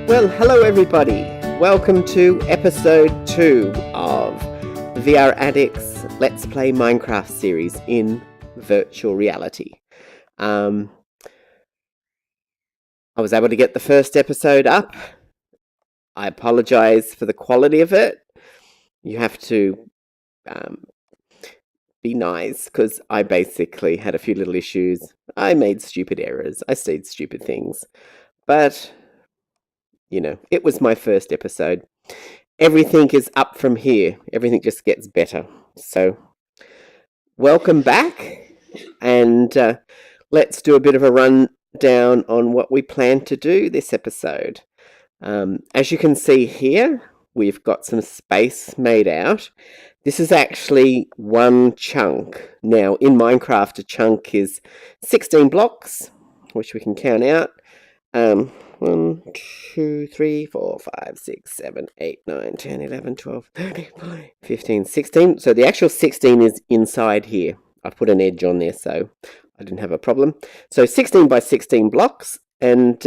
Well, hello everybody. Welcome to episode 2 of VR Addict's Let's Play Minecraft series in virtual reality. I was able to get the first episode up. I apologize for the quality of it. You have to be nice because I basically had a few little issues. I made stupid errors. I said stupid things. But you know, it was my first episode. Everything is up from here. Everything just gets better. So, welcome back, and let's do a bit of a rundown on what we plan to do this episode. As you can see here, we've got some space made out. This is actually one chunk. Now, in Minecraft, a chunk is 16 blocks, which we can count out. 1, 2, 3, 4, 5, 6, 7, 8, 9, 10, 11, 12, 13, 15, 16. So the actual 16 is inside here. I put an edge on there, so I didn't have a problem. So 16 by 16 blocks, and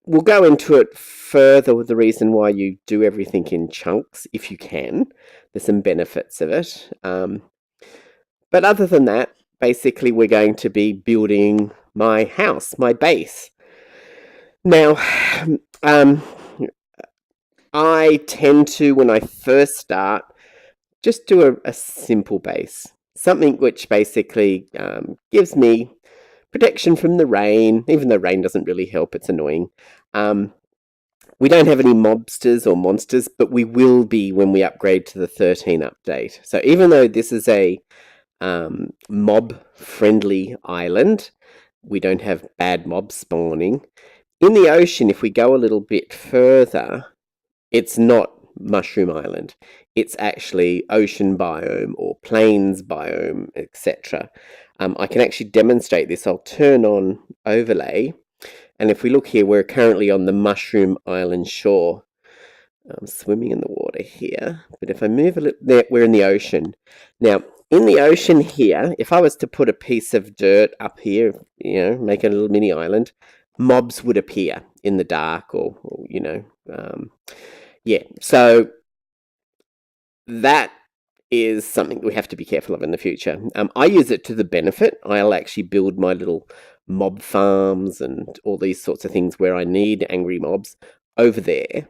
we'll go into it further with the reason why you do everything in chunks, if you can. There's some benefits of it. But other than that, basically we're going to be building my house, my base. Now, I tend to, when I first start, just do a simple base. Something which basically gives me protection from the rain, even though rain doesn't really help, it's annoying. We don't have any mobsters or monsters, but we will be when we upgrade to the 13 update. So even though this is a mob-friendly island, we don't have bad mobs spawning. In the ocean, if we go a little bit further, it's not Mushroom Island. It's actually ocean biome or plains biome, etc. I can actually demonstrate this. I'll turn on overlay. And if we look here, we're currently on the Mushroom Island shore. I'm swimming in the water here. But if I move a little, there, we're in the ocean. Now, in the ocean here, if I was to put a piece of dirt up here, you know, make a little mini island, mobs would appear in the dark or you know, yeah. So that is something we have to be careful of in the future. I use it to the benefit. I'll actually build my little mob farms and all these sorts of things where I need angry mobs over there,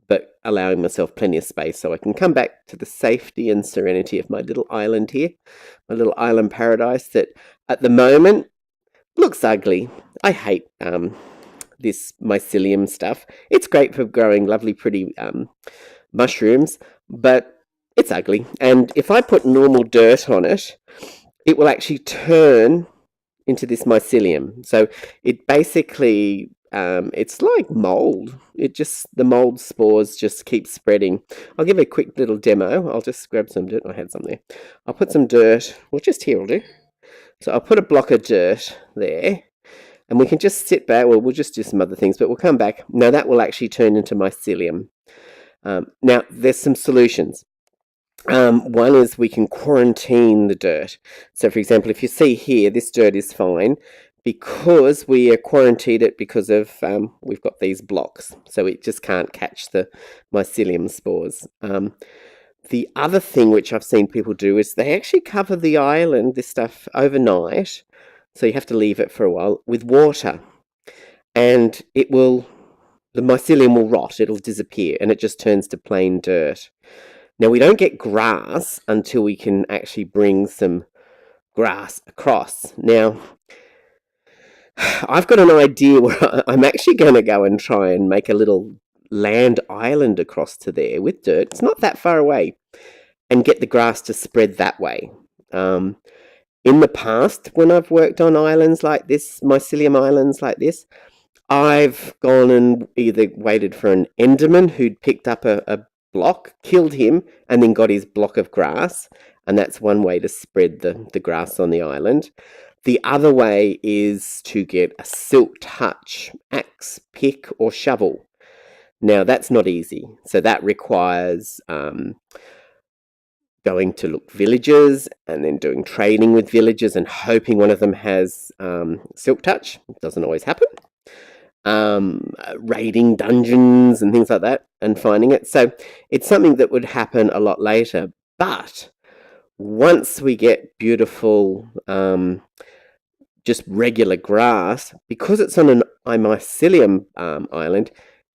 but allowing myself plenty of space so I can come back to the safety and serenity of my little island here, my little island paradise that at the moment looks ugly. I hate this mycelium stuff. It's great for growing lovely, pretty mushrooms, but it's ugly. And if I put normal dirt on it, it will actually turn into this mycelium. So it basically, it's like mold. The mold spores just keep spreading. I'll give a quick little demo. I'll just grab some dirt. I had some there. I'll put some dirt. Well, just here will do. So I'll put a block of dirt there, and we can just sit back. Well, we'll just do some other things, but we'll come back. Now that will actually turn into mycelium. Now, there's some solutions. One is we can quarantine the dirt. So, for example, if you see here, this dirt is fine because we quarantined it because of we've got these blocks, so it just can't catch the mycelium spores. The other thing which I've seen people do is they actually cover the island, this stuff, overnight. So you have to leave it for a while with water. And the mycelium will rot, it'll disappear, and it just turns to plain dirt. Now, we don't get grass until we can actually bring some grass across. Now, I've got an idea where I'm actually going to go and try and make a little land island across to there with dirt. It's not that far away, and get the grass to spread that way. In the past, when I've worked on islands like this, mycelium islands like this, I've gone and either waited for an enderman who'd picked up a block, killed him, and then got his block of grass, and that's one way to spread the grass on the island. The other way is to get a silk touch axe, pick, or shovel. Now, that's not easy. So that requires going to look villages and then doing trading with villages and hoping one of them has silk touch. It doesn't always happen. raiding dungeons and things like that and finding it. So it's something that would happen a lot later. But once we get beautiful, just regular grass, because it's on an mycelium island,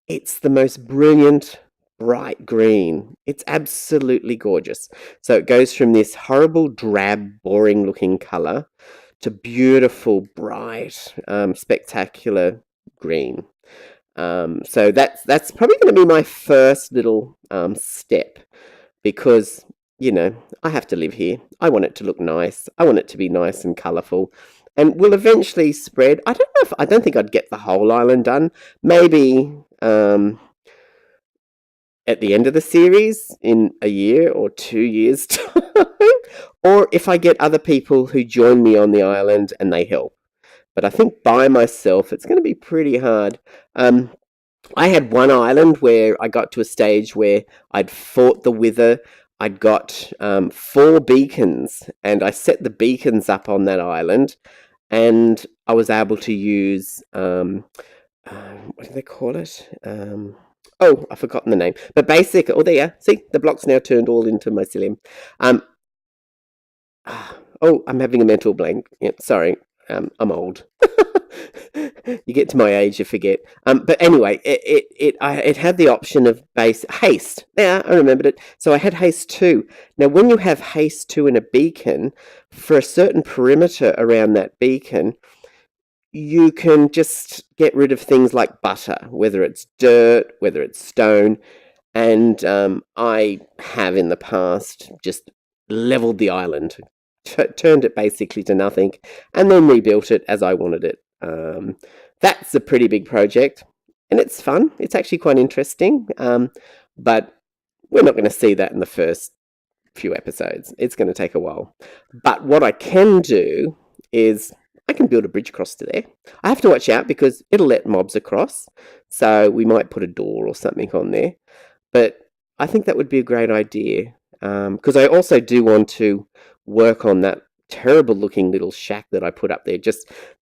it's the most brilliant, bright green. It's absolutely gorgeous. So it goes from this horrible, drab, boring looking colour to beautiful, bright, spectacular green. So that's probably going to be my first little step, because I have to live here. I want it to look nice. I want it to be nice and colourful, and will eventually spread. I don't think I'd get the whole island done. Maybe at the end of the series in a year or 2 years time, or if I get other people who join me on the island and they help. But I think by myself, it's going to be pretty hard. I had one island where I got to a stage where I'd fought the Wither. I'd got 4 beacons, and I set the beacons up on that island, and I was able to use what do they call it? Oh, I've forgotten the name. But basically, oh, there you are. See, the block's now turned all into mycelium. Um, oh, I'm having a mental blank. Yeah, sorry, I'm old. You get to my age, you forget. But anyway, it had the option of base haste. Yeah, I remembered it. So I had haste 2. Now, when you have haste 2 in a beacon, for a certain perimeter around that beacon, you can just get rid of things like butter, whether it's dirt, whether it's stone. And I have in the past just leveled the island, turned it basically to nothing, and then rebuilt it as I wanted it. That's a pretty big project, and it's fun. It's actually quite interesting, but we're not going to see that in the first few episodes. It's going to take a while. But what I can do is I can build a bridge across to there. I have to watch out because it'll let mobs across, so we might put a door or something on there. But I think that would be a great idea, because I also do want to work on that terrible looking little shack that I put up there.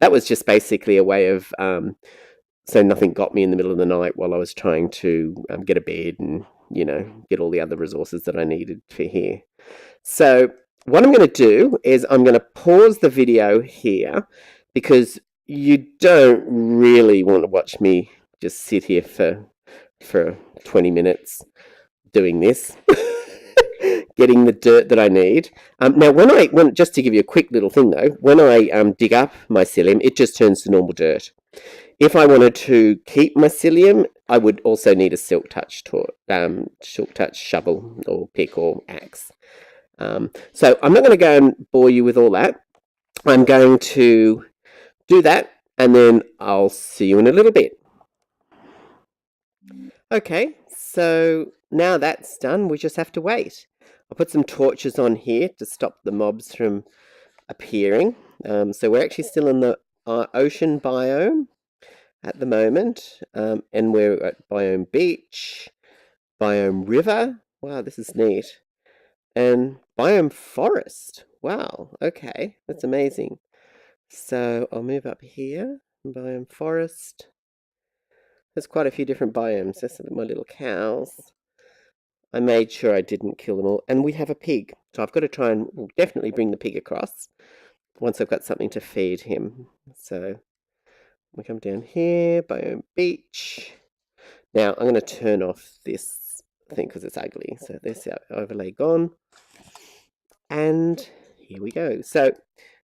That was just basically a way of so nothing got me in the middle of the night while I was trying to get a bed and get all the other resources that I needed for here. So what I'm going to do is I'm going to pause the video here, because you don't really want to watch me just sit here for 20 minutes doing this, getting the dirt that I need. Now, just to give you a quick little thing though, when I dig up mycelium, it just turns to normal dirt. If I wanted to keep mycelium, I would also need a silk touch shovel or pick or axe. So I'm not going to go and bore you with all that. I'm going to do that, and then I'll see you in a little bit. Okay, so now that's done, we just have to wait. I'll put some torches on here to stop the mobs from appearing. So we're actually still in the ocean biome at the moment, and we're at biome beach, biome river. Wow, this is neat. And biome forest. Wow, okay, that's amazing. So I'll move up here, biome forest. There's quite a few different biomes. There's my little cows. I made sure I didn't kill them all. And we have a pig. So I've got to try and definitely bring the pig across once I've got something to feed him. So we come down here, biome beach. Now I'm going to turn off this thing because it's ugly. So there's our overlay gone. And here we go. So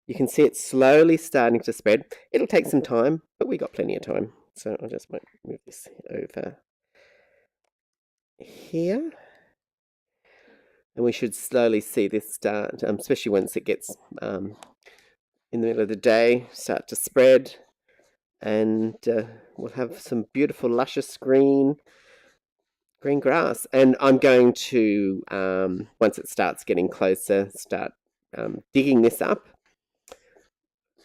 you can see it's slowly starting to spread. It'll take some time, but we got plenty of time. So I'll just move this over here. And we should slowly see this start, especially once it gets in the middle of the day, start to spread. And we'll have some beautiful, luscious green grass. And I'm going to, once it starts getting closer, start digging this up,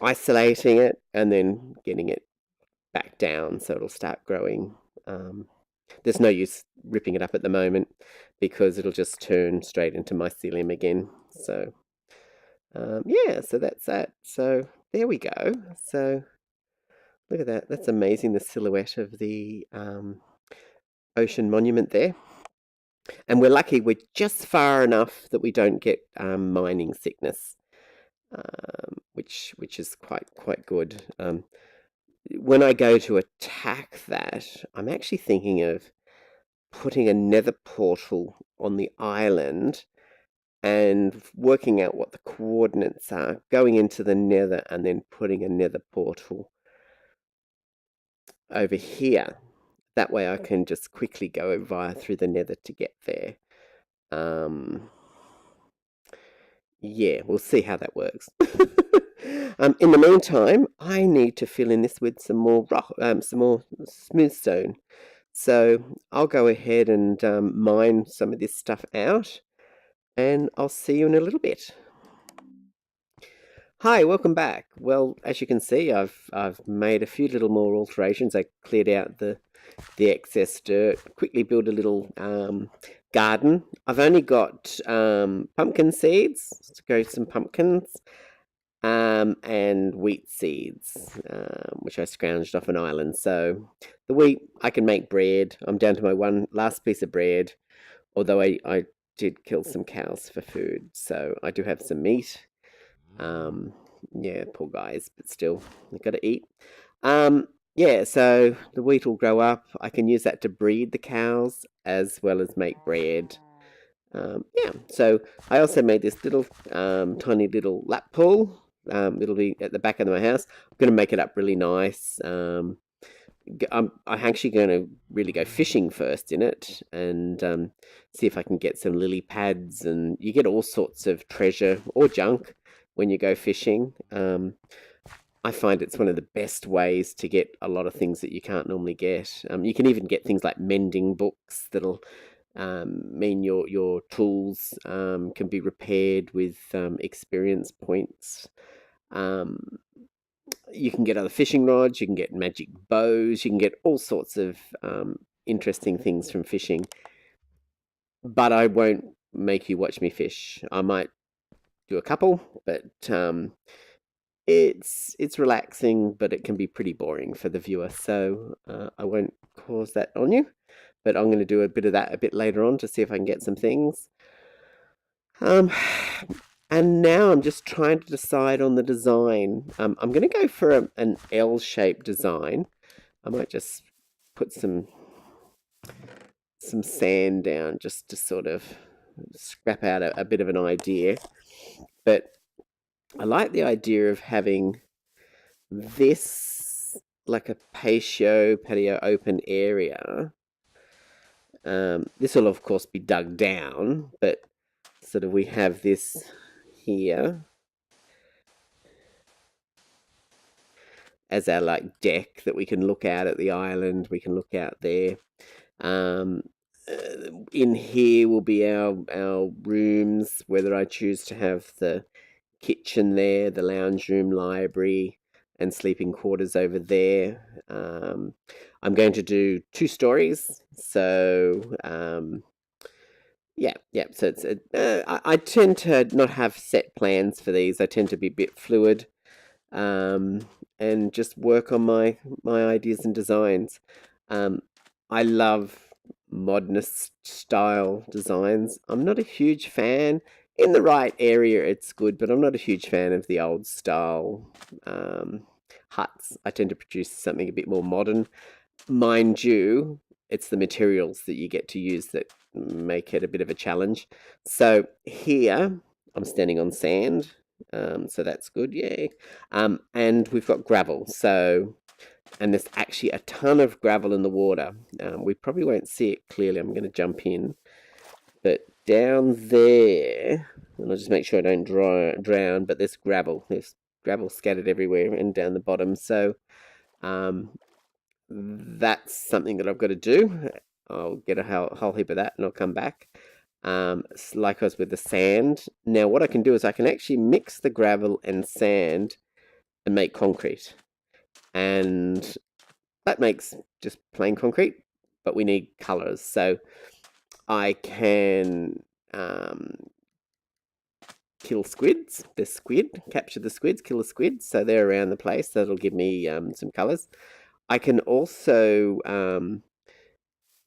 isolating it, and then getting it back down so it'll start growing. There's no use ripping it up at the moment because it'll just turn straight into mycelium again. So yeah, so that's that. So there we go. So Look at that. That's amazing, the silhouette of the ocean monument there. And we're lucky we're just far enough that we don't get mining sickness, which is quite good. When I go to attack that, I'm actually thinking of putting a nether portal on the island and working out what the coordinates are, going into the nether and then putting a nether portal over here. That way I can just quickly go via through the nether to get there. Yeah, we'll see how that works. In the meantime, I need to fill in this with some more rock, some more smooth stone. So I'll go ahead and mine some of this stuff out, and I'll see you in a little bit. Hi, welcome back. Well, as you can see, I've made a few little more alterations. I cleared out the excess dirt, quickly built a little garden. I've only got pumpkin seeds to grow some pumpkins, and wheat seeds, which I scrounged off an island. So the wheat, I can make bread. I'm down to my one last piece of bread, although I did kill some cows for food, so I do have some meat. Yeah, poor guys, but still, they've got to eat. Yeah, so the wheat will grow up. I can use that to breed the cows as well as make bread. Yeah, so I also made this little tiny little lap pool. It'll be at the back of my house. I'm going to make it up really nice. I'm actually going to really go fishing first in it and see if I can get some lily pads. And you get all sorts of treasure or junk when you go fishing. I find it's one of the best ways to get a lot of things that you can't normally get. You can even get things like mending books that'll mean your tools can be repaired with experience points. You can get other fishing rods, you can get magic bows, you can get all sorts of interesting things from fishing. But I won't make you watch me fish. I might do a couple, but it's relaxing, but it can be pretty boring for the viewer. So I won't cause that on you. But I'm going to do a bit of that a bit later on to see if I can get some things. And now I'm just trying to decide on the design. I'm going to go for an L-shaped design. I might just put some sand down just to sort of scrap out a bit of an idea. But I like the idea of having this like a patio open area. This will of course be dug down, but sort of we have this here as our like deck that we can look out at the island. We can look out there. In here will be our rooms, whether I choose to have the kitchen there, the lounge room, library, and sleeping quarters over there. I'm going to do 2 stories, so yeah. So it's I tend to not have set plans for these. I tend to be a bit fluid, and just work on my ideas and designs. I love modernist style designs. I'm not a huge fan. In the right area, it's good, but I'm not a huge fan of the old style huts. I tend to produce something a bit more modern. Mind you, it's the materials that you get to use that make it a bit of a challenge. So here, I'm standing on sand, so that's good, yay. And we've got gravel, and there's actually a ton of gravel in the water. We probably won't see it clearly. I'm going to jump in. But down there, and I'll just make sure I don't drown, but there's gravel. There's gravel scattered everywhere and down the bottom. So that's something that I've got to do. I'll get a whole heap of that and I'll come back. Likewise with the sand. Now what I can do is I can actually mix the gravel and sand and make concrete. And that makes just plain concrete, but we need colors. So I can kill squids. The squid, capture the squids, kill the squids. So they're around the place. That'll give me some colours. I can also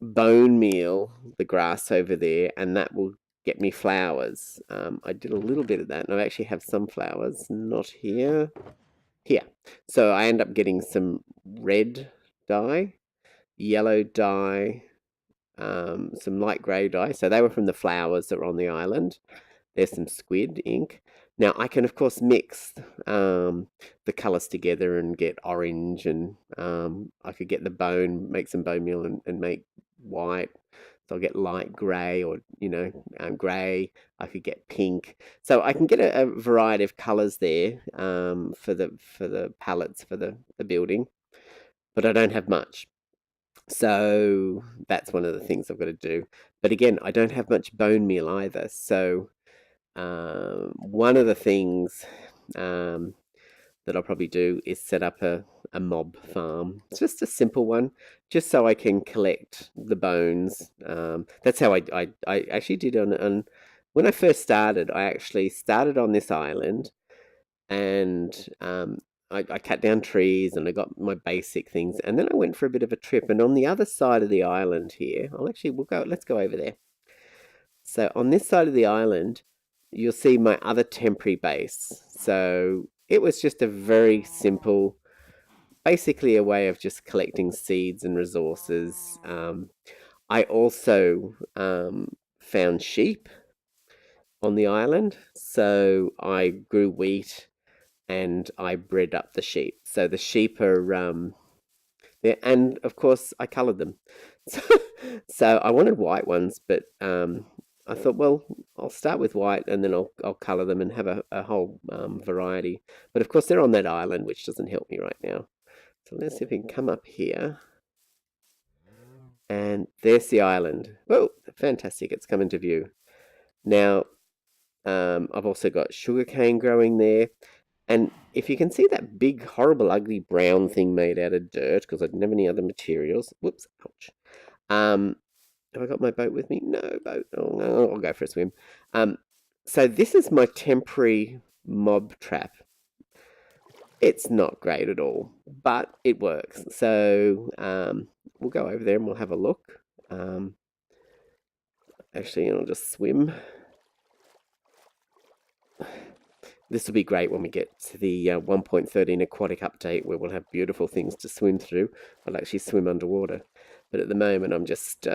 bone meal the grass over there, and that will get me flowers. I did a little bit of that, and I actually have some flowers. Not here. Here. So I end up getting some red dye, yellow dye, some light grey dye. So they were from the flowers that were on the island. There's some squid ink. Now I can of course mix the colours together and get orange, and I could get the bone, make some bone meal and make white. So I'll get light grey, or grey. I could get pink. So I can get a variety of colours there for the palettes for the building, but I don't have much. So that's one of the things I've got to do. But again, I don't have much bone meal either. So one of the things that I'll probably do is set up a mob farm. It's just a simple one, just so I can collect the bones. That's how I actually did on when I first started. I actually started on this island, and I cut down trees and I got my basic things, and then I went for a bit of a trip. And on the other side of the island here, let's go over there. So on this side of the island, you'll see my other temporary base. So it was just a very simple, basically a way of just collecting seeds and resources. I also found sheep on the island, so I grew wheat and I bred up the sheep. So the sheep are there, and of course I coloured them. So I wanted white ones, but I thought, well, I'll start with white and then I'll colour them and have a whole variety. But of course they're on that island, which doesn't help me right now. So let's see if we can come up here. And there's the island. Whoa, fantastic, it's come into view. Now, I've also got sugarcane growing there. And if you can see that big, horrible, ugly brown thing made out of dirt, because I didn't have any other materials. Whoops, ouch. Have I got my boat with me? No boat. Oh, no, I'll go for a swim. So this is my temporary mob trap. It's not great at all, but it works. So we'll go over there and we'll have a look. Actually, I'll just swim. This will be great when we get to the 1.13 aquatic update, where we'll have beautiful things to swim through. I'll actually swim underwater. But at the moment, I'm just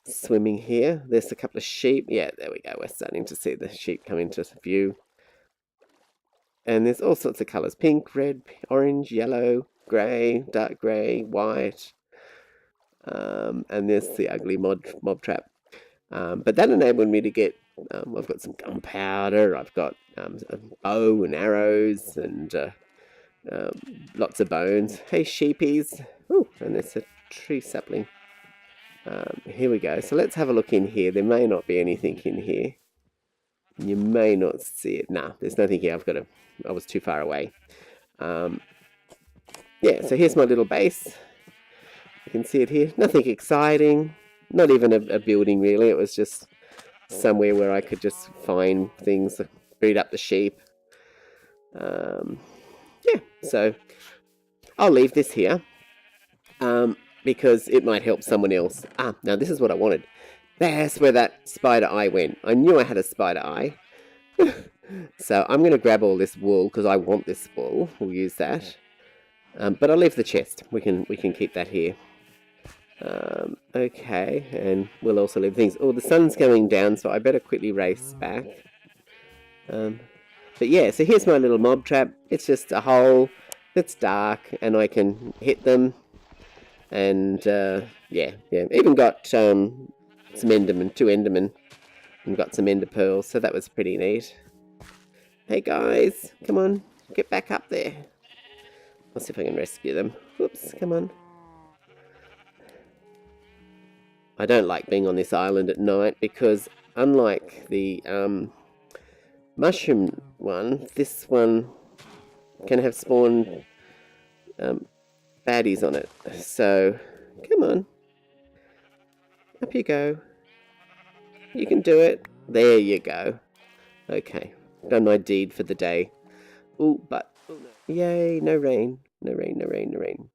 swimming here. There's a couple of sheep. Yeah, there we go. We're starting to see the sheep come into view. And there's all sorts of colours. Pink, red, orange, yellow, grey, dark grey, white. And there's the ugly mob trap. But that enabled me to get, I've got some gunpowder, I've got a bow and arrows, and lots of bones. Hey, sheepies. Ooh, and there's a tree sapling. Here we go. So let's have a look in here. There may not be anything in here. You may not see it. Nah, there's nothing here. I was too far away. Yeah, so here's my little base. You can see it here. Nothing exciting. Not even a building, really. It was just somewhere where I could just find things, breed up the sheep. Yeah, so I'll leave this here because it might help someone else. Now this is what I wanted. That's where that spider eye went. I knew I had a spider eye. So I'm going to grab all this wool because I want this wool. We'll use that. But I'll leave the chest. We can keep that here. Okay, and we'll also leave things. Oh, the sun's going down, so I better quickly race back. But yeah, so here's my little mob trap. It's just a hole that's dark, and I can hit them. And yeah, even got some endermen, 2 endermen, and got some ender pearls. So that was pretty neat. Hey guys, come on, get back up there. I'll see if I can rescue them. Whoops, come on. I don't like being on this island at night because unlike the mushroom one, this one can have spawned baddies on it. So, come on. Up you go. You can do it. There you go. Okay, done my deed for the day. Oh, but yay, no rain, no rain, no rain, no rain.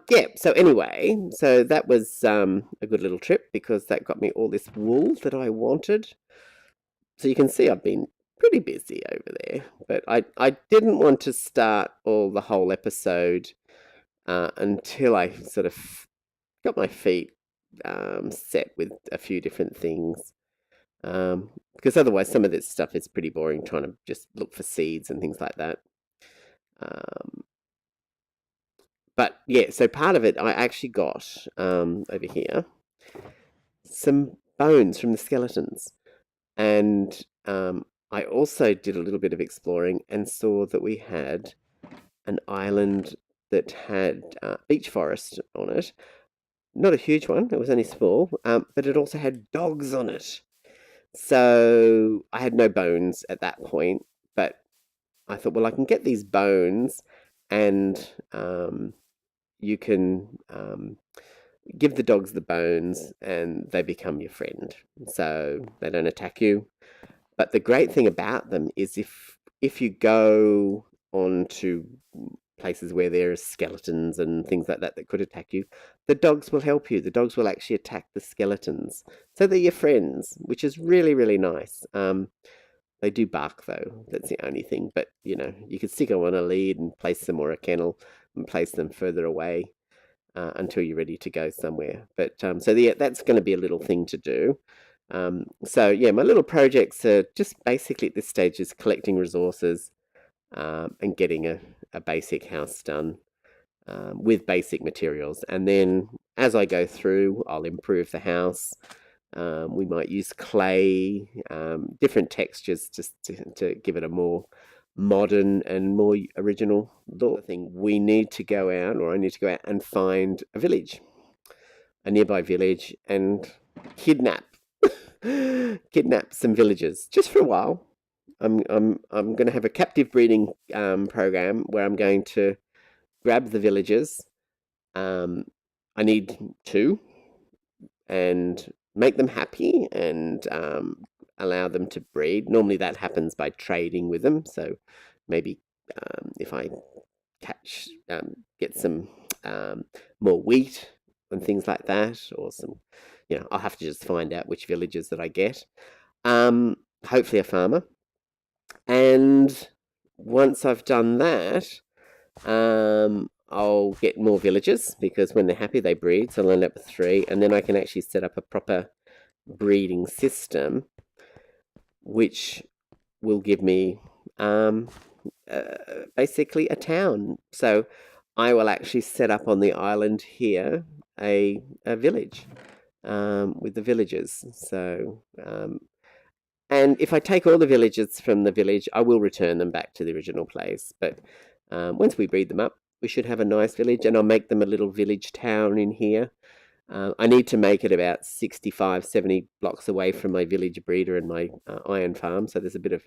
Yeah, so anyway, so that was a good little trip because that got me all this wool that I wanted. So you can see I've been pretty busy over there, but I didn't want to start the whole episode until I sort of got my feet set with a few different things. Because otherwise some of this stuff is pretty boring, trying to just look for seeds and things like that. But yeah, so part of it I actually got over here some bones from the skeletons. And I also did a little bit of exploring and saw that we had an island that had beech forest on it. Not a huge one, it was only small, but it also had dogs on it. So I had no bones at that point, but I thought, well, I can get these bones and you can give the dogs the bones and they become your friend. So they don't attack you. But the great thing about them is if you go on to places where there are skeletons and things like that that could attack you, the dogs will help you. The dogs will actually attack the skeletons. So they're your friends, which is really, really nice. They do bark though. That's the only thing. But you know, you could stick them on a lead and place them or a kennel and place them further away until you're ready to go somewhere. But so yeah, that's going to be a little thing to do. So yeah, my little projects are just basically at this stage is collecting resources and getting a basic house done with basic materials. And then as I go through, I'll improve the house. We might use clay, different textures just to give it a more modern and more original look. I think we need to go out, or I need to go out and find a village, a nearby village, and kidnap some villagers just for a while. I'm going to have a captive breeding program where I'm going to grab the villagers. I need two and make them happy and allow them to breed. Normally that happens by trading with them. So maybe if I get some more wheat and things like that, or some, I'll have to just find out which villagers that I get. Hopefully a farmer. And once I've done that, I'll get more villagers because when they're happy, they breed. So I'll end up with 3, and then I can actually set up a proper breeding system, which will give me basically a town. So I will actually set up on the island here a village with the villagers. So and if I take all the villagers from the village, I will return them back to the original place. But once we breed them up, we should have a nice village, and I'll make them a little village town in here. I need to make it about 65, 70 blocks away from my village breeder and my iron farm, so there's a bit of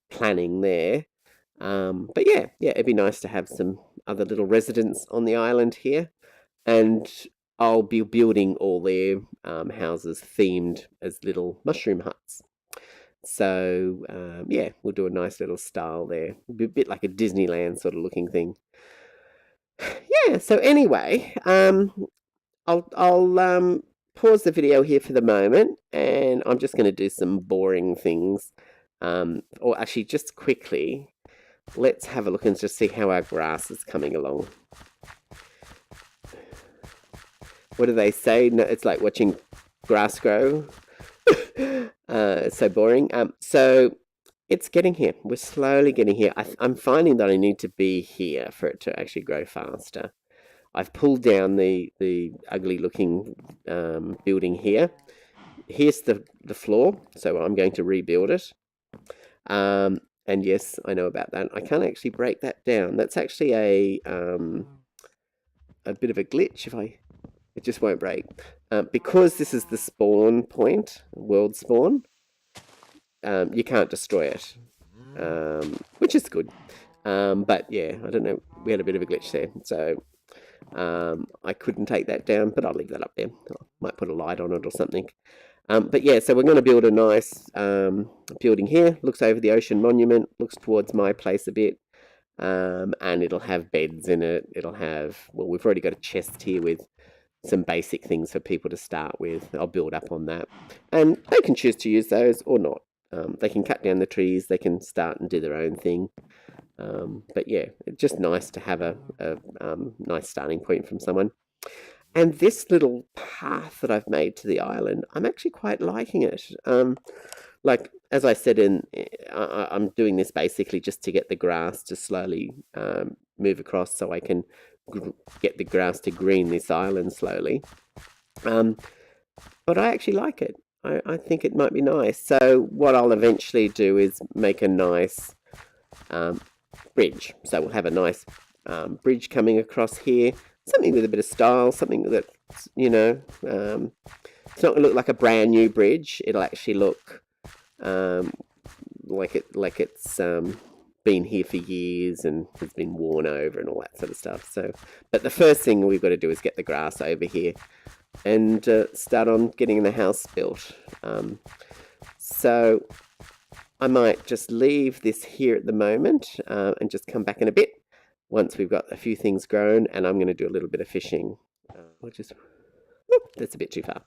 planning there. But yeah, it'd be nice to have some other little residents on the island here, and I'll be building all their houses themed as little mushroom huts. So yeah, we'll do a nice little style there. It'll be a bit like a Disneyland sort of looking thing. Yeah, so anyway, I'll pause the video here for the moment, and I'm just going to do some boring things. Or actually, just quickly, let's have a look and just see how our grass is coming along. What do they say? No, it's like watching grass grow. It's so boring. So it's getting here. We're slowly getting here. I'm finding that I need to be here for it to actually grow faster. I've pulled down the ugly looking building here. Here's the floor, so I'm going to rebuild it. And yes, I know about that. I can't actually break that down. That's actually a bit of a glitch. It just won't break. Because this is the spawn point, world spawn, you can't destroy it, which is good. But yeah, I don't know. We had a bit of a glitch there, so I couldn't take that down, but I'll leave that up there. I might put a light on it or something. But yeah, so we're going to build a nice building here. Looks over the ocean monument, looks towards my place a bit. And it'll have beds in it. It'll have, well, we've already got a chest here with some basic things for people to start with. I'll build up on that. And they can choose to use those or not. They can cut down the trees, they can start and do their own thing. But yeah, it's just nice to have a nice starting point from someone. And this little path that I've made to the island, I'm actually quite liking it. Like, as I said, I'm doing this basically just to get the grass to slowly move across so I can get the grass to green this island slowly. But I actually like it. I think it might be nice. So what I'll eventually do is make a nice bridge. So we'll have a nice bridge coming across here. Something with a bit of style, something that, you know, it's not going to look like a brand new bridge. It'll actually look like it's been here for years and has been worn over and all that sort of stuff. So, but the first thing we've got to do is get the grass over here and start on getting the house built. So I might just leave this here at the moment and just come back in a bit once we've got a few things grown, and I'm going to do a little bit of fishing. That's a bit too far.